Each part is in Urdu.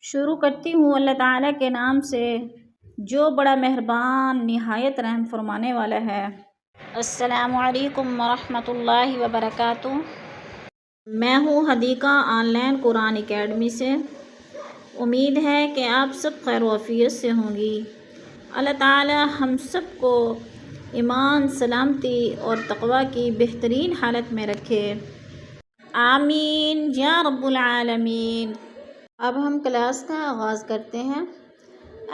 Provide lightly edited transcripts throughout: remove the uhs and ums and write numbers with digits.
شروع کرتی ہوں اللہ تعالیٰ کے نام سے جو بڑا مہربان نہایت رحم فرمانے والا ہے۔ السلام علیکم ورحمۃ اللہ وبرکاتہ۔ میں ہوں Hadiqa on line Quran academy سے۔ امید ہے کہ آپ سب خیر و عافیت سے ہوں گی۔ اللہ تعالیٰ ہم سب کو ایمان، سلامتی اور تقوی کی بہترین حالت میں رکھے، آمین یا رب العالمین۔ اب ہم کلاس کا آغاز کرتے ہیں۔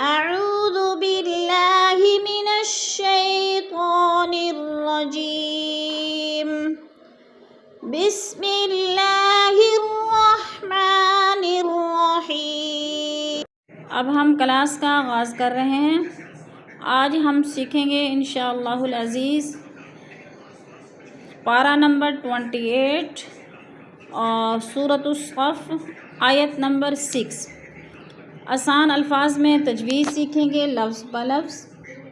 اعوذ باللہ من الشیطان الرجیم، بسم اللہ الرحمن الرحیم۔ اب ہم کلاس کا آغاز کر رہے ہیں۔ آج ہم سیکھیں گے انشاءاللہ العزیز پارہ نمبر 28 اور سورۃ الصف آیت نمبر 6۔ آسان الفاظ میں تجوید سیکھیں گے لفظ بہ لفظ۔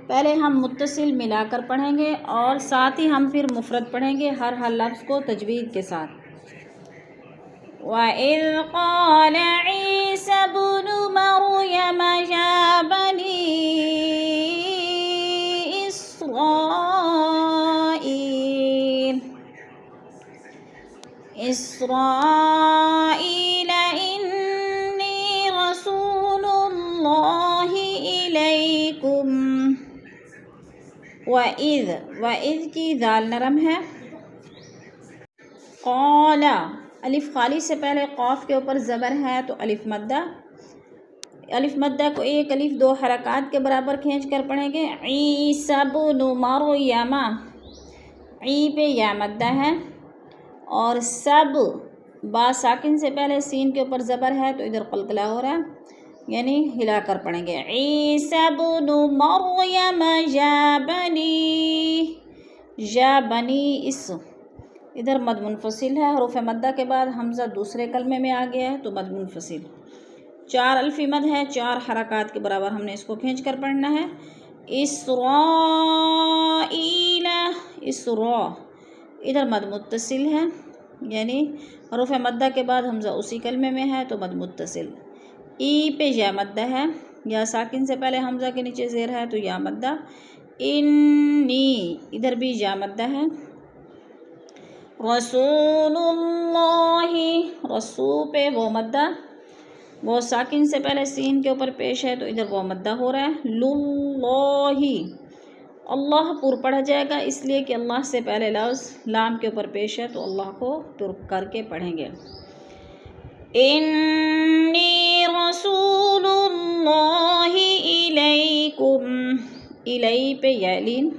پہلے ہم متصل ملا کر پڑھیں گے اور ساتھ ہی ہم پھر مفرد پڑھیں گے ہر لفظ کو تجوید کے ساتھ۔ وَإِذْ قَالَ عِيسَى ابْنُ مَرْيَمَ يَا بَنِي إسرائيل إني رسول الله إليكم وَإِذْ کی ذال نرم ہے۔ قال الف خالی سے پہلے قاف کے اوپر زبر ہے تو الف مدہ کو ایک الف دو حرکات کے برابر کھینچ کر پڑھیں گے۔ عیسی ابن مریم، عی پہ یا مدہ ہے، اور سب با ساکن سے پہلے سین کے اوپر زبر ہے تو ادھر قلقلہ ہو رہا ہے، یعنی ہلا کر پڑھیں گے۔ عیسی ابن مریم یا بنی اس، ادھر مد منفصل ہے، حروف مدہ کے بعد حمزہ دوسرے کلمے میں آ گیا ہے تو مد منفصل۔ 4 الفی مد ہے، 4 حرکات کے برابر ہم نے اس کو کھینچ کر پڑھنا ہے۔ اسرائیل، اسرا، ادھر مد متصل ہے، یعنی حروف مدہ کے بعد حمزہ اسی کلمے میں ہے تو مد متصل۔ ای پہ یا مدہ ہے، یا ساکن سے پہلے حمزہ کے نیچے زیر ہے تو یا مدہ۔ انی، ادھر بھی یا مدہ ہے۔ رسول اللہ، رسو پہ وہ مدہ، وہ ساکن سے پہلے سین کے اوپر پیش ہے تو ادھر وہ مدہ ہو رہا ہے۔ للہ، اللہ پر پڑھا جائے گا اس لیے کہ اللہ سے پہلے لفظ لام کے اوپر پیش ہے تو اللہ کو پر کر کے پڑھیں گے۔ انی رسول اللہ الیکم، الی پہ یا لین،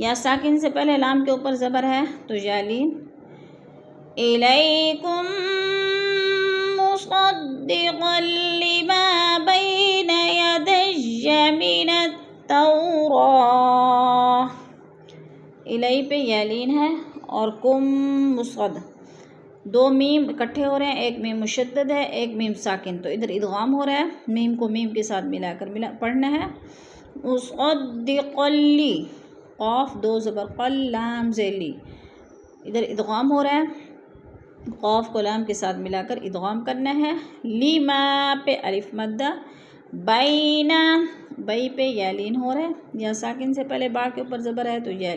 یا ساکن سے پہلے لام کے اوپر زبر ہے تو یا لین۔ الیکم مصدقا لما بین یدی من التوراۃ، الی پہ یا لین ہے، اور کم مصد، 2 میم اکٹھے ہو رہے ہیں، ایک میم مشدد ہے ایک میم ساکن، تو ادھر ادغام ہو رہا ہے، میم کو میم کے ساتھ ملا کر پڑھنا ہے۔ مصدقا لی، قاف 2 زبر قل لام ذیلی، ادھر ادغام ہو رہا ہے، قاف کو لام کے ساتھ ملا کر ادغام کرنا ہے۔ لیما پہ الف مدہ، بینا، بئی پہ یا لین ہو رہا ہے، یا ساکن سے پہلے با کے اوپر زبر ہے تو یا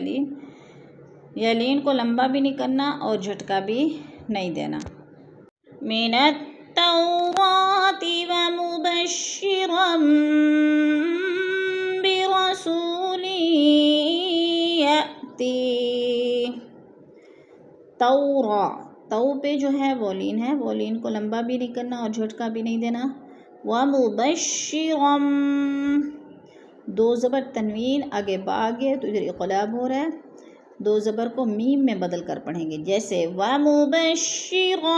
لین کو لمبا بھی نہیں کرنا اور جھٹکا بھی نہیں دینا۔ من التوراۃ ومبشرا برسول یأتی، تورا، تو پہ جو ہے وہ لین ہے، وہ لین کو لمبا بھی نہیں کرنا اور جھٹکا بھی نہیں دینا۔ ومبشرا، 2 زبر تنوین آگے با آگے تو ادھر اقلاب ہو رہا ہے، 2 زبر کو میم میں بدل کر پڑھیں گے، جیسے وَمُبَشِّرًا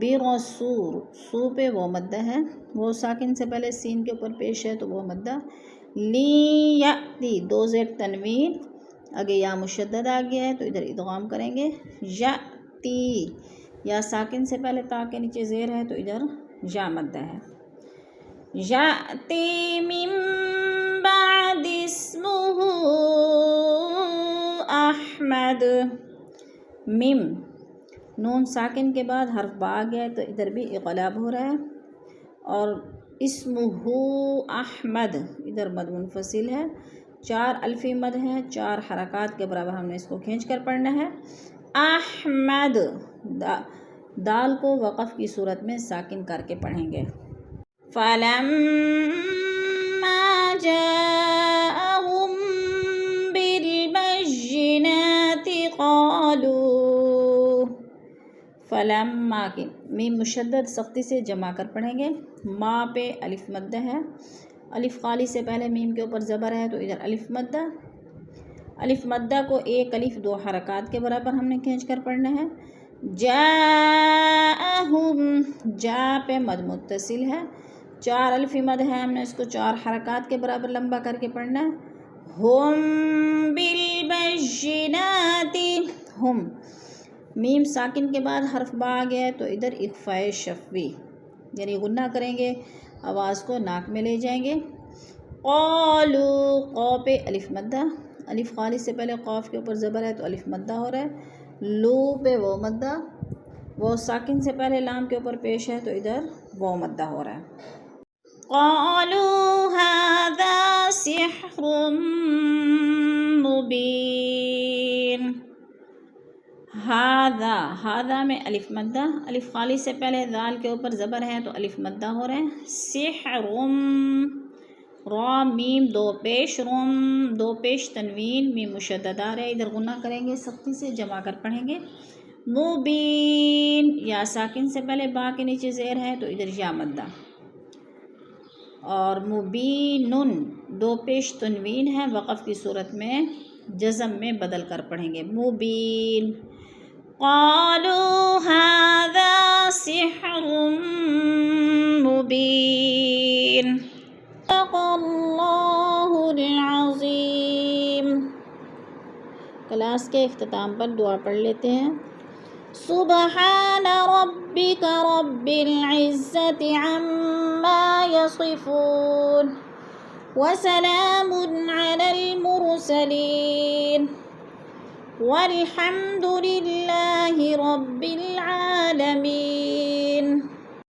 بِرَسُولٍ، سو پہ وہ مدہ ہے، وہ ساکن سے پہلے سین کے اوپر پیش ہے تو وہ مدہ۔ لِیَأْتِی، 2 زیر تنوین آگے یا مشدد آ گیا ہے تو ادھر ادغام کریں گے۔ یأتی، یا ساکن سے پہلے تا کے نیچے زیر ہے تو ادھر یا مدہ ہے۔ یأتی من بعد اسمہ احمد، میم نون ساکن کے بعد حرف با آ گیا ہے تو ادھر بھی اقلاب ہو رہا ہے. اور اسمہ احمد ادھر مد منفصل ہے، 4 الفی مد ہے، 4 حرکات کے برابر ہم نے اس کو کھینچ کر پڑھنا ہے. احمد دال کو وقف کی صورت میں ساکن کر کے پڑھیں گے. فَلَمَّا جَاءَهُم بِالْبَيِّنَاتِ قَالُوا فَلَمَّا کی میم مشدد سختی سے جمع کر پڑھیں گے. ما پہ الف مدہ ہے، الف خالی سے پہلے میم کے اوپر زبر ہے تو ادھر الف مدہ. الف مدہ کو 1 الف 2 حرکات کے برابر ہم نے کھینچ کر پڑھنا ہے. جاءہم جا پہ مد متصل ہے، 4 الفی مد ہے، ہم نے اس کو 4 حرکات کے برابر لمبا کر کے پڑھنا ہے. ہم بالبینات ہم میم ساکن کے بعد حرف با آ گیا ہے تو ادھر اخفاء شفوی یعنی غنہ کریں گے، آواز کو ناک میں لے جائیں گے. قالو قو پہ الف مدہ، الف خالی سے پہلے قاف کے اوپر زبر ہے تو الف مدہ ہو رہا ہے. لو پہ وہ مدہ، وہ ساکن سے پہلے لام کے اوپر پیش ہے تو ادھر وہ مدہ ہو رہا ہے. قالوا هذا سحر مبین. ہاذا میں الف مدہ، الف خالی سے پہلے ذال کے اوپر زبر ہے تو الف مدہ ہو رہا ہے. سحر را میم 2 پیش رم 2 پیش تنوین میم مشدد آ رہے، ادھر غنہ کریں گے، سختی سے جمع کر پڑھیں گے. مبین یا ساکن سے پہلے با کے نیچے زیر ہے تو ادھر یا مدہ. اور مبینن 2 پیش تنوین ہے، وقف کی صورت میں جزم میں بدل کر پڑھیں گے. مبین. قالوا هذا سحر مبین. صدق اللہ العظیم. کلاس کے اختتام پر دعا پڑھ لیتے ہیں. سبحان ربک رب العزة عما یصفون وسلام علی المرسلین والحمد للہ رب العالمین.